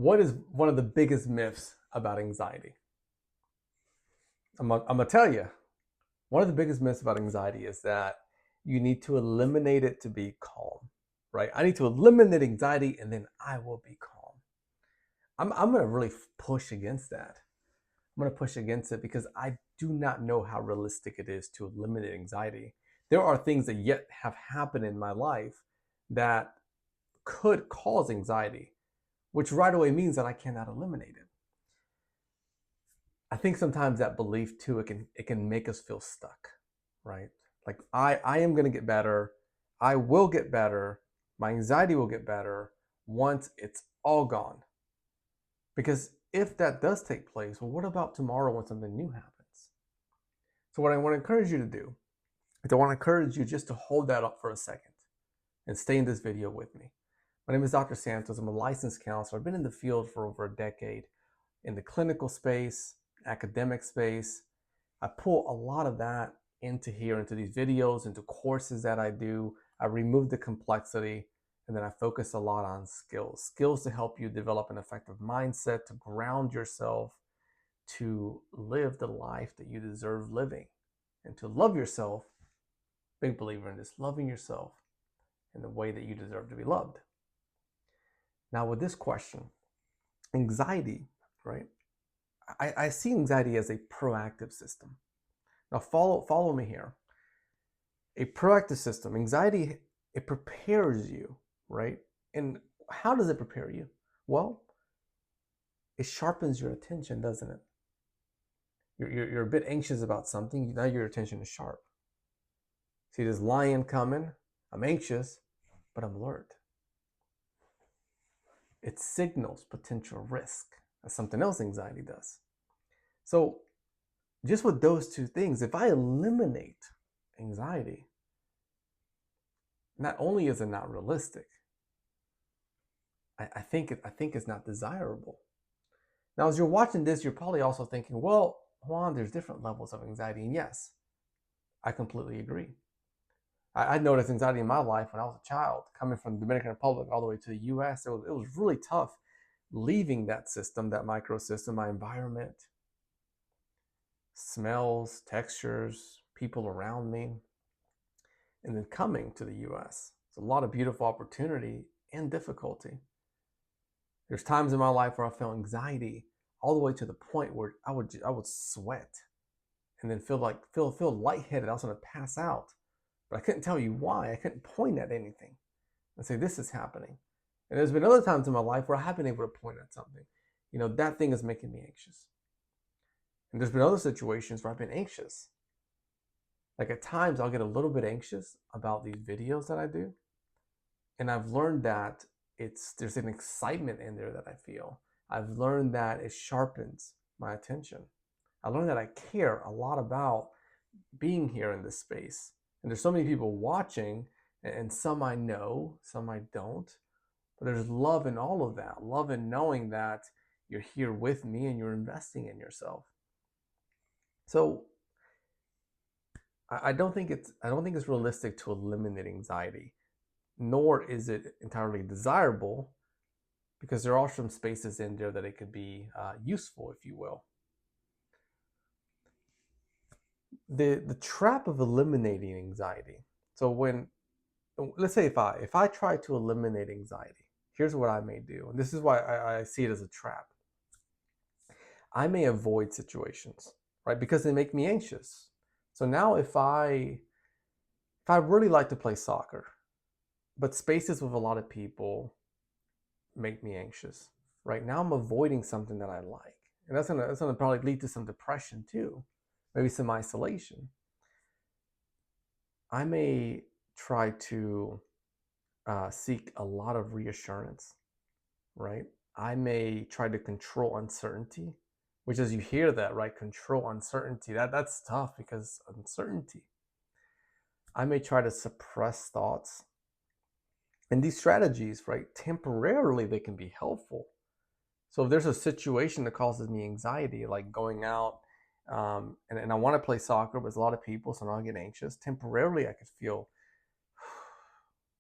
What is one of the biggest myths about anxiety? I'm gonna tell you. One of the biggest myths about anxiety is that you need to eliminate it to be calm, right? I need to eliminate anxiety and then I will be calm. I'm gonna really push against that. I'm gonna push against it because I do not know how realistic it is to eliminate anxiety. There are things that yet have happened in my life that could cause anxiety, which right away means that I cannot eliminate it. I think sometimes that belief too, it can make us feel stuck, right? Like I am gonna get better, I will get better, my anxiety will get better once it's all gone. Because if that does take place, well, what about tomorrow when something new happens? So what I want to encourage you to do is I want to encourage you just to hold that up for a second and stay in this video with me. My name is Dr. Santos. I'm a licensed counselor. I've been in the field for over a decade in the clinical space, academic space. I pull a lot of that into here, into these videos, into courses that I do. I remove the complexity, and then I focus a lot on skills to help you develop an effective mindset, to ground yourself, to live the life that you deserve living, and to love yourself. Big believer in this, loving yourself in the way that you deserve to be loved. Now, with this question, anxiety, right? I see anxiety as a proactive system. Now, follow me here. A proactive system, anxiety, it prepares you, right? And how does it prepare you? Well, it sharpens your attention, doesn't it? You're a bit anxious about something, now your attention is sharp. See this lion coming, I'm anxious, but I'm alert. It signals potential risk. That's something else anxiety does. So just with those two things, if I eliminate anxiety, not only is it not realistic, I think it's not desirable. Now, as you're watching this, you're probably also thinking, well, Juan, there's different levels of anxiety. And yes, I completely agree. I noticed anxiety in my life when I was a child, coming from the Dominican Republic all the way to the US. It was really tough leaving that system, that microsystem, my environment, smells, textures, people around me, and then coming to the US. It's a lot of beautiful opportunity and difficulty. There's times in my life where I felt anxiety all the way to the point where I would sweat and then feel lightheaded. I was going to pass out, but I couldn't tell you why. I couldn't point at anything and say this is happening. And there's been other times in my life where I have been able to point at something. That thing is making me anxious. And there's been other situations where I've been anxious. Like at times I'll get a little bit anxious about these videos that I do. And I've learned that there's an excitement in there that I feel. I've learned that it sharpens my attention. I learned that I care a lot about being here in this space. And there's so many people watching, and some I know, some I don't. But there's love in all of that. Love in knowing that you're here with me and you're investing in yourself. So I don't think it's realistic to eliminate anxiety, nor is it entirely desirable, because there are some spaces in there that it could be useful, if you will. The trap of eliminating anxiety. So let's say if I try to eliminate anxiety, here's what I may do, and this is why I see it as a trap. I may avoid situations, right, because they make me anxious. So now if I really like to play soccer, but spaces with a lot of people make me anxious. Right now I'm avoiding something that I like. And that's gonna probably lead to some depression too, maybe some isolation. I may try to seek a lot of reassurance, right? I may try to control uncertainty, which, as you hear that, right? Control uncertainty. That's tough because uncertainty. I may try to suppress thoughts. And these strategies, right, temporarily they can be helpful. So if there's a situation that causes me anxiety, like going out and I want to play soccer, but there's a lot of people, so now I get anxious. Temporarily, I could feel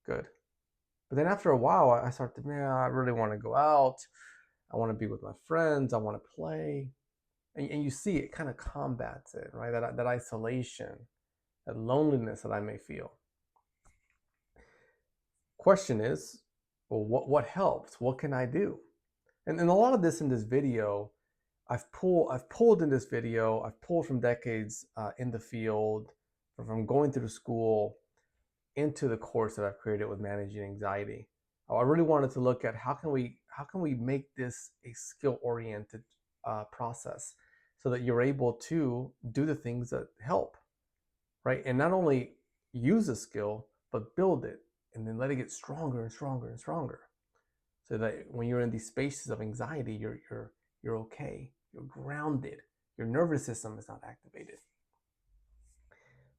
good. But then after a while, I start to, man, I really want to go out. I want to be with my friends. I want to play. And you see it kind of combats it, right? That isolation, that loneliness that I may feel. Question is, well, what helps? What can I do? And a lot of this in this video, I've pulled in this video. I've pulled from decades in the field, from going through school into the course that I've created with managing anxiety. I really wanted to look at how can we make this a skill oriented process so that you're able to do the things that help, right? And not only use a skill, but build it and then let it get stronger and stronger and stronger. So that when you're in these spaces of anxiety, you're okay, you're grounded, your nervous system is not activated.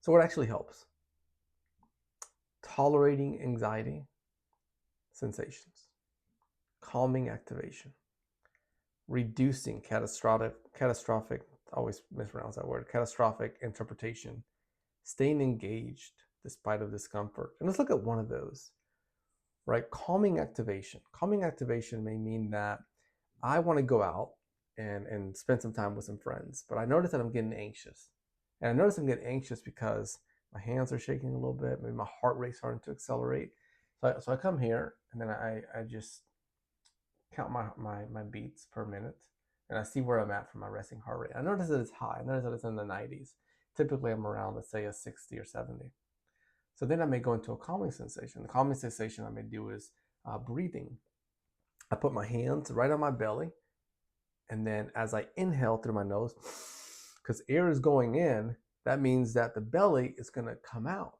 So what actually helps? Tolerating anxiety sensations, calming activation, reducing catastrophic, I always mispronounce that word, catastrophic interpretation, staying engaged despite of discomfort. And let's look at one of those, right? Calming activation. Calming activation may mean that I want to go out and spend some time with some friends, but I notice that I'm getting anxious. And I notice I'm getting anxious because my hands are shaking a little bit, maybe my heart rate's starting to accelerate. So I come here and then I just count my beats per minute and I see where I'm at for my resting heart rate. I notice that it's high. I notice that it's in the 90s. Typically I'm around, let's say, a 60 or 70. So then I may go into a calming sensation. The calming sensation I may do is breathing. I put my hands right on my belly, and then as I inhale through my nose, because air is going in, that means that the belly is going to come out.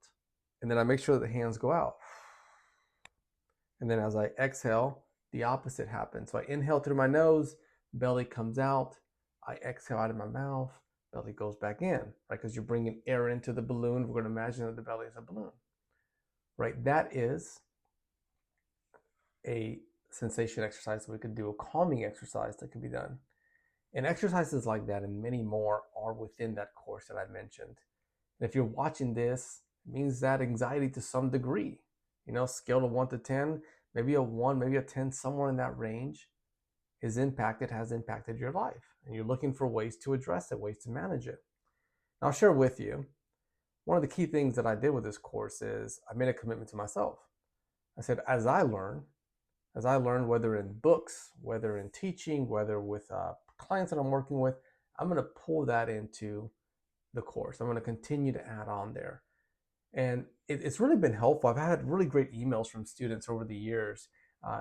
And then I make sure that the hands go out. And then as I exhale, the opposite happens. So I inhale through my nose, belly comes out. I exhale out of my mouth, belly goes back in, right? Because you're bringing air into the balloon. We're going to imagine that the belly is a balloon, right? That is a sensation exercise that we could do, a calming exercise that can be done. And exercises like that and many more are within that course that I mentioned. And if you're watching this, it means that anxiety to some degree, scale of 1 to 10, maybe a 1, maybe a 10, somewhere in that range has impacted your life. And you're looking for ways to address it, ways to manage it. And I'll share with you, one of the key things that I did with this course is I made a commitment to myself. I said, as I learn, whether in books, whether in teaching, whether with clients that I'm working with, I'm going to pull that into the course. I'm going to continue to add on there. And it's really been helpful. I've had really great emails from students over the years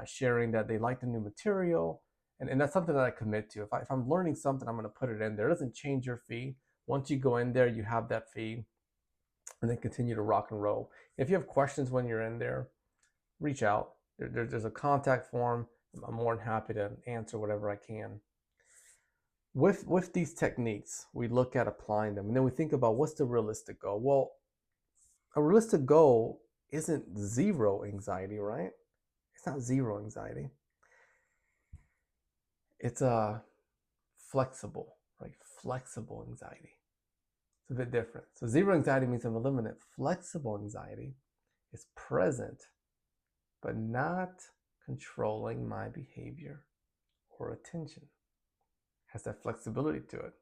sharing that they like the new material. And that's something that I commit to. If I'm learning something, I'm going to put it in there. It doesn't change your fee. Once you go in there, you have that fee and then continue to rock and roll. If you have questions when you're in there, reach out. There's a contact form. I'm more than happy to answer whatever I can. With these techniques, we look at applying them, and then we think about what's the realistic goal. Well, a realistic goal isn't zero anxiety, right? It's not zero anxiety. It's a flexible, right? Flexible anxiety. It's a bit different. So zero anxiety means I'm eliminate. Flexible anxiety is present, but not controlling my behavior or attention. Has that flexibility to it.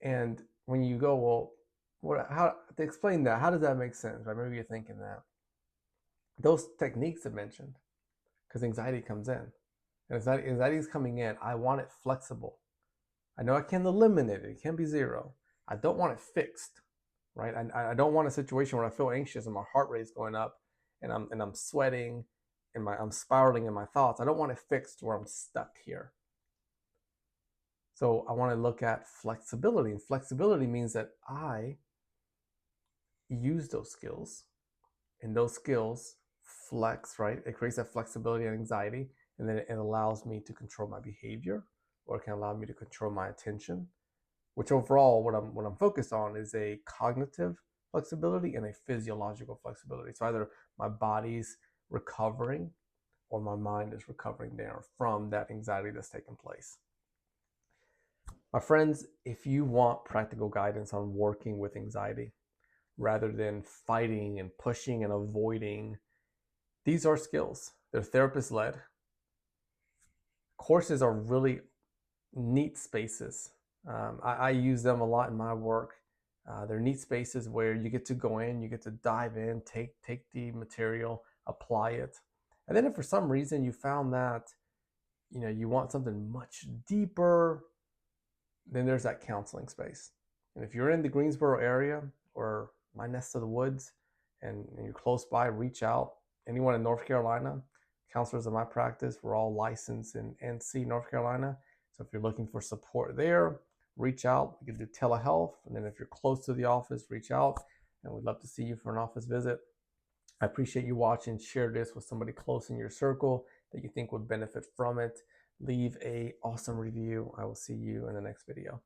And when you go, well, how to explain that? How does that make sense? Right? Maybe you're thinking that those techniques I mentioned, because anxiety comes in, and anxiety is coming in. I want it flexible. I know I can eliminate it. It can be zero. I don't want it fixed, right? I don't want a situation where I feel anxious and my heart rate is going up, and I'm sweating, and I'm spiraling in my thoughts. I don't want it fixed where I'm stuck here. So I want to look at flexibility. And flexibility means that I use those skills, and those skills flex, right? It creates that flexibility and anxiety, and then it allows me to control my behavior, or it can allow me to control my attention, which overall what I'm focused on is a cognitive flexibility and a physiological flexibility. So either my body's recovering or my mind is recovering there from that anxiety that's taken place. My friends, if you want practical guidance on working with anxiety rather than fighting and pushing and avoiding, these are skills. They're therapist led. Courses are really neat spaces. I use them a lot in my work. They're neat spaces where you get to go in, you get to dive in, take the material, apply it, and then if for some reason you found that you want something much deeper, then there's that counseling space. And if you're in the Greensboro area or my next to the woods, and you're close by, reach out. Anyone in North Carolina, counselors in my practice, we're all licensed in NC, North Carolina. So if you're looking for support there, reach out. We can do telehealth. And then if you're close to the office, reach out. And we'd love to see you for an office visit. I appreciate you watching. Share this with somebody close in your circle that you think would benefit from it. Leave a awesome review. I will see you in the next video.